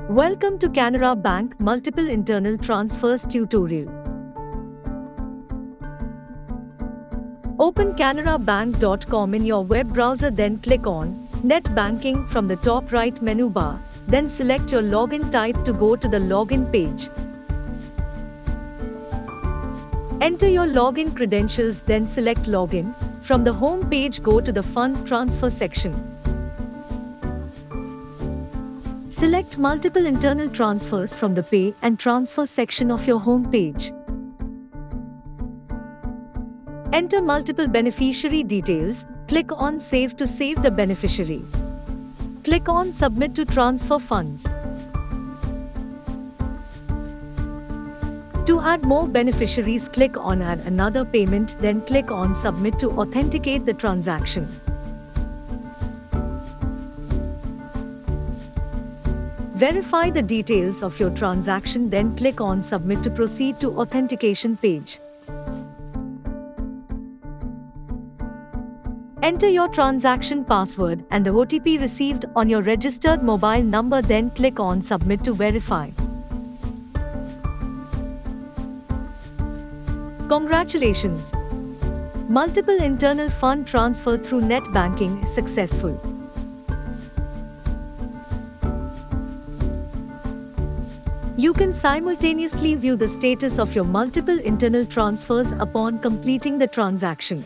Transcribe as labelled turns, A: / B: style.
A: Welcome to Canara Bank Multiple Internal Transfers tutorial. Open canarabank.com in your web browser, then click on Net Banking from the top right menu bar, then select your login type to go to the login page. Enter your login credentials, then select Login. From the home page, go to the Fund Transfer section. Select multiple internal transfers from the Pay and Transfer section of your home page. Enter multiple beneficiary details. Click on Save to save the beneficiary. Click on Submit to transfer funds. To add more beneficiaries, click on Add another payment, then click on Submit to authenticate the transaction. Verify the details of your transaction, then click on Submit to proceed to authentication page. Enter your transaction password and the OTP received on your registered mobile number, then click on Submit to verify. Congratulations! Multiple internal fund transfer through net banking is successful. You can simultaneously view the status of your multiple internal transfers upon completing the transaction.